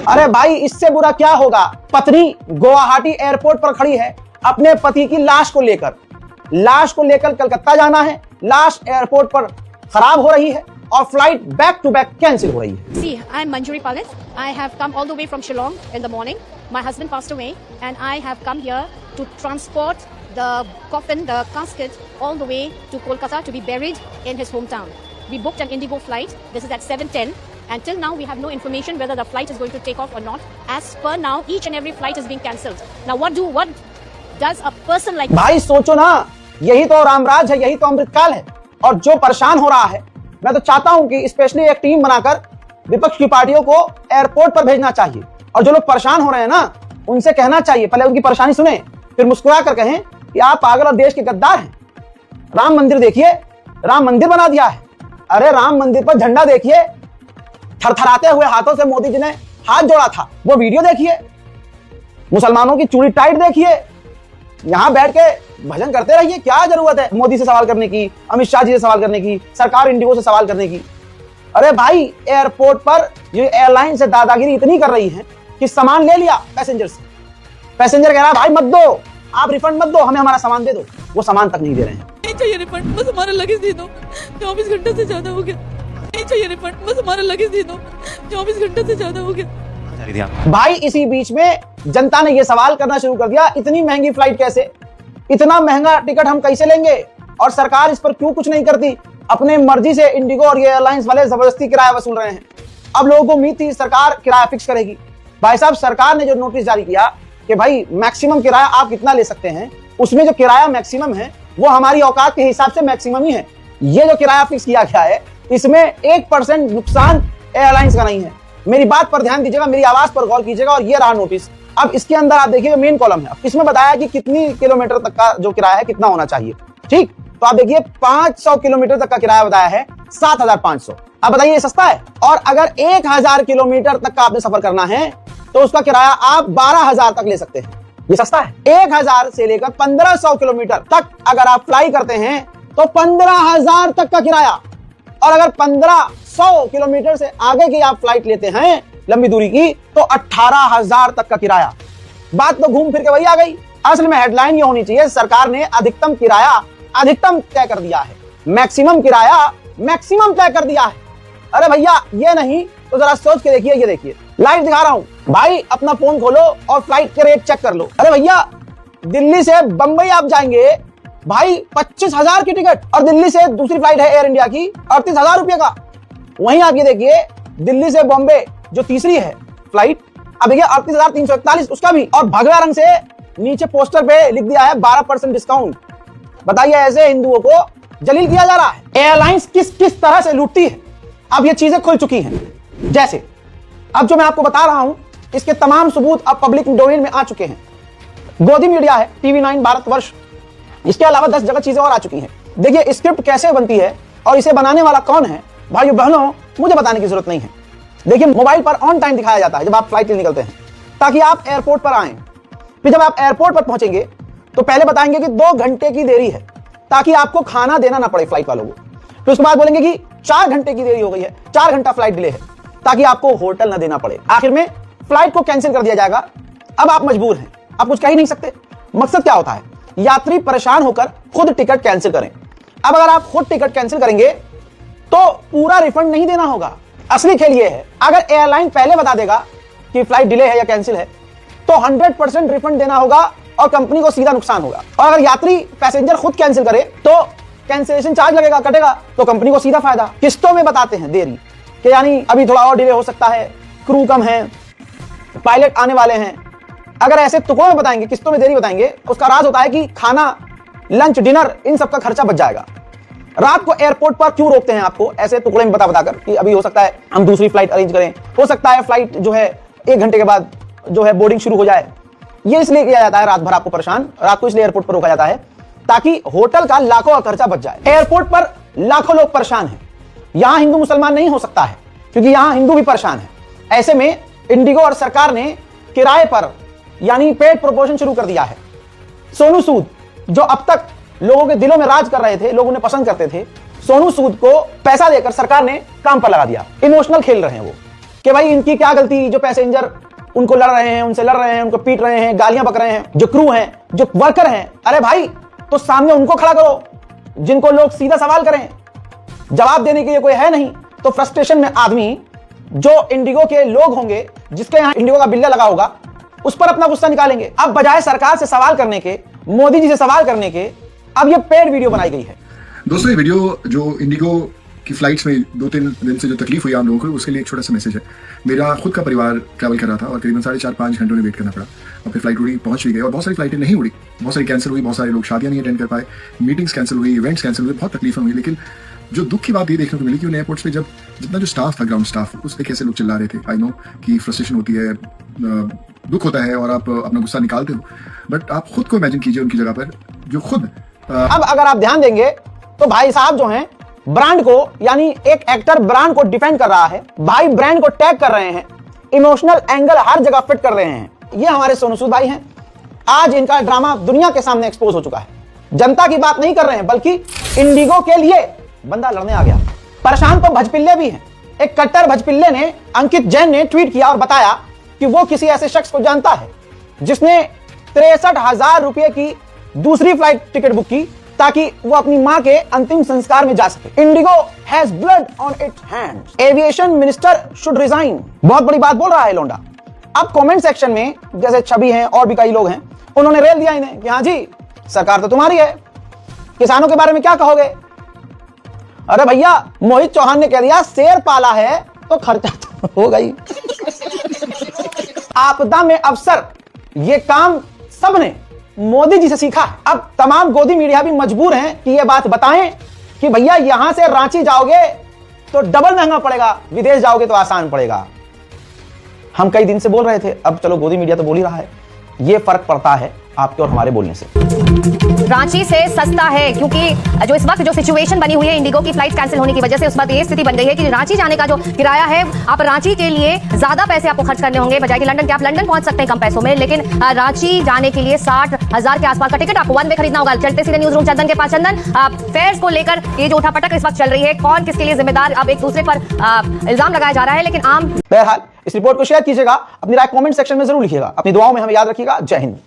अरे भाई इससे बुरा क्या होगा। पत्नी गुवाहाटी एयरपोर्ट पर खड़ी है अपने पति की लाश को लेकर कलकत्ता जाना है। लाश एयरपोर्ट पर खराब हो रही है और flight back to back cancel हो रही है। See, I'm Manjuri Palit. I have come all the way from Shillong in the morning. My husband passed away and I have come here to transport the coffin, the casket all the way to Kolkata to be buried in his hometown. We booked an Indigo flight. This is at 7:10 and till now we have no information whether the flight is going to take off or not. As per now, each and every flight is being cancelled. Now what does a person like भाई सोचो ना, यही तो रामराज है, यही तो अमृतकाल है। और जो परेशान हो रहा है, मैं तो चाहता हूं कि स्पेशली एक टीम बनाकर विपक्ष की पार्टियों को एयरपोर्ट पर भेजना चाहिए और जो लोग परेशान हो रहे हैं ना, उनसे कहना चाहिए पहले उनकी परेशानी सुने, फिर मुस्कुरा कर कहें कि आप पागल और देश के गद्दार हैं। राम मंदिर देखिए, राम मंदिर बना दिया है। अरे राम मंदिर पर झंडा देखिए, थरथराते हुए हाथों से मोदी जी ने हाथ जोड़ा था, वो वीडियो देखिए। मुसलमानों की चूड़ी टाइट देखिए, यहां बैठ के भजन करते रहिए। क्या जरूरत है मोदी से सवाल करने की, अमित शाह जी से सवाल करने की, सरकार इंडिगो से सवाल करने की। अरे भाई एयरपोर्ट पर ये एयरलाइन से दादागिरी इतनी कर रही है कि सामान ले लिया पैसेंजर से, पैसेंजर कह रहा है भाई मत दो, आप रिफंड मत दो, हमें हमारा सामान दे दो। वो सामान तक नहीं दे रहे हैं। नहीं चाहिए रिफंड, बस हमारा लगेज दे दो, 24 घंटे से ज्यादा हो गया। नहीं चाहिए रिफंड, बस हमारा लगेज दे दो, 24 घंटे से ज्यादा हो गया। भाई इसी बीच में जनता ने यह सवाल करना शुरू कर दिया, इतनी महंगी फ्लाइट कैसे, इतना महंगा टिकट हम कैसे लेंगे, और सरकार इस पर क्यों कुछ नहीं करती। अपने मर्जी से इंडिगो और ये एयरलाइंस वाले जबरदस्ती किराया वसूल रहे हैं। अब लोगों को उम्मीद थी सरकार किराया फिक्स करेगी। भाई साहब सरकार ने जो नोटिस जारी किया कि भाई मैक्सिमम किराया आप कितना ले सकते हैं, उसमें जो किराया मैक्सिमम है वो हमारी औकात के हिसाब से मैक्सिमम ही है। ये जो किराया फिक्स किया गया है इसमें 1% नुकसान एयरलाइंस का नहीं है। मेरी बात पर ध्यान दीजिएगा, मेरी आवाज पर गौर कीजिएगा, और ये रहा नोटिस। अब इसके अंदर आप देखिए मेन कॉलम है, इसमें बताया कि कितनी किलोमीटर तक का जो किराया है कितना होना चाहिए। ठीक, तो आप देखिए 500 किलोमीटर तक का किराया बताया है 7,500। अब बताइए ये सस्ता है? और अगर 1,000 किलोमीटर तक का आपने सफर करना है तो उसका किराया आप 12,000 तक ले सकते हैं। ये सस्ता है। 1,000 से लेकर 1,500 किलोमीटर तक अगर आप फ्लाई करते हैं तो 15,000 तक का किराया, और अगर 1,500 किलोमीटर से आगे की आप फ्लाइट लेते हैं लंबी दूरी की तो 18,000 तक का किराया। बात तो घूम फिर के वही आ गई। असल में हेडलाइन ये होनी चाहिए, सरकार ने अधिकतम किराया अधिकतम तय कर दिया है, मैक्सिमम किराया मैक्सिमम तय कर दिया है। अरे भैया ये नहीं तो जरा सोच के देखिए, ये देखिए लाइव दिखा रहा हूं भाई, अपना फोन खोलो और फ्लाइट के रेट चेक कर लो। अरे भैया दिल्ली से बंबई आप जाएंगे भाई 25,000 की टिकट, और दिल्ली से दूसरी फ्लाइट है एयर इंडिया की 38,000 रुपए का। वहीं आप ये देखिए दिल्ली से बॉम्बे जो तीसरी है फ्लाइट, अब देखिए 38,341 उसका भी, और भगवा रंग से नीचे पोस्टर पे लिख दिया है 12% डिस्काउंट। बताइए ऐसे हिंदुओं को जलील किया जा रहा है। एयरलाइंस किस किस तरह से लूटती है, अब ये चीजें खुल चुकी हैं। जैसे अब जो मैं आपको बता रहा हूं इसके तमाम सबूत अब पब्लिक डोमेन में आ चुके हैं। गोदी मीडिया है, TV9 भारतवर्ष, इसके अलावा 10 जगह चीजें और आ चुकी हैं। देखिए स्क्रिप्ट कैसे बनती है और इसे बनाने वाला कौन है, भाइयों बहनों मुझे बताने की जरूरत नहीं है। देखिए मोबाइल पर ऑन टाइम दिखाया जाता है जब आप फ्लाइट के लिए निकलते हैं, ताकि आप एयरपोर्ट पर आएं। फिर जब आप एयरपोर्ट पर पहुंचेंगे तो पहले बताएंगे कि 2 घंटे की देरी है, ताकि आपको खाना देना ना पड़े फ्लाइट वालों को। फिर उसके बाद बोलेंगे कि 4 घंटे की देरी हो गई है, 4 घंटा फ्लाइट डिले है, ताकि आपको होटल ना देना पड़े। आखिर में फ्लाइट को कैंसिल कर दिया जाएगा। अब आप मजबूर हैं, आप कुछ कह ही नहीं सकते। मकसद क्या होता है, यात्री परेशान होकर खुद टिकट कैंसिल करें। अब अगर आप खुद टिकट कैंसिल करेंगे तो पूरा रिफंड नहीं देना होगा। असली खेल ये है, अगर एयरलाइन पहले बता देगा कि फ्लाइट डिले है या कैंसिल है तो 100% रिफंड देना होगा और कंपनी को सीधा नुकसान होगा। और अगर यात्री पैसेंजर खुद कैंसिल करे तो कैंसिलेशन चार्ज लगेगा, कटेगा, तो कंपनी को सीधा फायदा। किस्तों में बताते हैं देरी कि यानी अभी थोड़ा और डिले हो सकता है, क्रू कम है, पायलट आने वाले हैं। अगर ऐसे टुकड़ों में बताएंगे, किस्तों में देरी बताएंगे, उसका राज होता है कि खाना, लंच, डिनर, इन सब का खर्चा बच जाएगा। रात को एयरपोर्ट पर क्यों रोकते हैं आपको ऐसे टुकड़े में बताकर कि अभी हो सकता है हम दूसरी फ्लाइट अरेंज करें, हो सकता है फ्लाइट जो है 1 घंटे के बाद जो है बोर्डिंग शुरू हो जाए। ये इसलिए किया जाता है रात भर आपको परेशान, रात को इसलिए एयरपोर्ट पर रोका जाता है ताकि होटल का लाखों का खर्चा बच जाए। एयरपोर्ट पर लाखों लोग परेशान हैं, यहां हिंदू मुसलमान नहीं हो सकता है क्योंकि यहां हिंदू भी परेशान है। ऐसे में इंडिगो और सरकार ने किराए पर यानी पेड प्रपोजन शुरू कर दिया है। सोनू सूद जो अब तक लोगों के दिलों में राज कर रहे थे, लोग उन्हें पसंद करते थे, सोनू सूद को पैसा देकर सरकार ने काम पर लगा दिया। इमोशनल खेल रहे हैं वो कि भाई इनकी क्या गलती, जो पैसेंजर उनको लड़ रहे हैं, उनसे लड़ रहे हैं, उनको पीट रहे हैं, गालियां बक रहे हैं, जो क्रू हैं, जो वर्कर हैं। अरे भाई, तो सामने उनको खड़ा करो जिनको लोग सीधा सवाल करें, जवाब देने के लिए कोई है नहीं। तो फ्रस्ट्रेशन में आदमी, जो इंडिगो के लोग होंगे, जिसके यहां इंडिगो का बिल्ला लगा होगा, उस पर अपना गुस्सा निकालेंगे। अब बजाय सरकार से सवाल करने के, मोदी जी से सवाल करने के, अब ये पेड वीडियो बनाई गई है। दोस्तों, ये वीडियो जो इंडिगो की फ्लाइट्स में 2-3 दिन से जो तकलीफ हुई आम लोगों को, उसके लिए एक छोटा सा मैसेज है। मेरा खुद का परिवार ट्रैवल कर रहा था और करीबन 4.5-5 घंटों में वेट करना पड़ा और फिर फ्लाइट उड़ी, पहुंच भी गई। और बहुत सारी फ्लाइटें नहीं उड़ी, बहुत सारी कैंसिल हुई, बहुत सारे लोग शादियां नहीं अटेंड कर पाए, मीटिंग्स कैंसिल हुई, इवेंट्स कैंसिल हुए, बहुत तकलीफें हुई। लेकिन जो दुख की बात ये देखने को मिली कि उन एयरपोर्ट्स पे जब जितना जो स्टाफ था, ग्राउंड स्टाफ, उस पर कैसे लोग चिल्ला रहे थे। आई नो कि फ्रस्ट्रेशन होती है, दुख होता है और आप अपना गुस्सा निकालते हो, बट आप खुद को इमेजिन कीजिए उनकी जगह पर, जो खुद अब अगर आप ध्यान देंगे तो भाई साहब जो हैं, ब्रांड को, यानी एक एक्टर ब्रांड को डिफेंड कर रहा है, भाई ब्रांड को टैग कर रहे हैं, इमोशनल एंगल हर जगह फिट कर रहे हैं। ये हमारे सोनू सूद भाई हैं। आज इनका ड्रामा दुनिया के सामने एक्सपोज हो चुका है। जनता की बात नहीं कर रहे हैं, बल्कि इंडिगो के लिए बंदा लड़ने आ गया। परेशान तो भजपिल्ले भी हैं। एक कट्टर भजपिल्ले ने, अंकित जैन ने ट्वीट किया और बताया कि वो किसी ऐसे शख्स को जानता है जिसने 63,000 रुपए की दूसरी फ्लाइट टिकट बुक की ताकि वो अपनी मां के अंतिम संस्कार में जा सके। Indigo has blood on it's hands, aviation minister should resign. बहुत बड़ी बात बोल रहा है लोंडा। अब कमेंट सेक्शन में जैसे छवि हैं और भी कई लोग हैं, उन्होंने रेल दिया इन्हें कि हाँ जी, सरकार तो तुम्हारी है, किसानों के बारे में क्या कहोगे। अरे भैया, मोहित चौहान ने कह दिया शेर पाला है तो खर्चा तो होगा ही। आपदा में अफसर, ये काम सबने मोदी जी से सीखा। अब तमाम गोदी मीडिया भी मजबूर हैं कि ये बात बताएं कि भैया यहां से रांची जाओगे तो डबल महंगा पड़ेगा, विदेश जाओगे तो आसान पड़ेगा। हम कई दिन से बोल रहे थे, अब चलो गोदी मीडिया तो बोल ही रहा है। ये फर्क पड़ता है आपके और हमारे बोलने से। रांची से सस्ता है, क्योंकि जो इस वक्त जो सिचुएशन बनी हुई है इंडिगो की फ्लाइट कैंसिल होने की वजह से, उस वक्त ये स्थिति बन गई है कि रांची जाने का जो किराया है, आप रांची के लिए ज्यादा पैसे आपको खर्च करने होंगे बजाय कि लंदन के। आप लंदन पहुंच सकते हैं कम पैसों में, लेकिन रांची जाने के लिए 60,000 के आसपास का टिकट आपको वन वे खरीदना होगा। चलते सीधे न्यूज रूम चंदन के पास। चंदन, फेयर्स को लेकर ये जो उठापटक इस वक्त चल रही है, कौन किसके लिए जिम्मेदार, अब एक दूसरे पर इल्जाम लगाया जा रहा है, लेकिन आम बहरहाल इस रिपोर्ट को शेयर कीजिएगा, अपनी राय कमेंट सेक्शन में जरूर लिखिएगा। अपनी दुआओं में हमें याद रखिएगा। जय हिंद।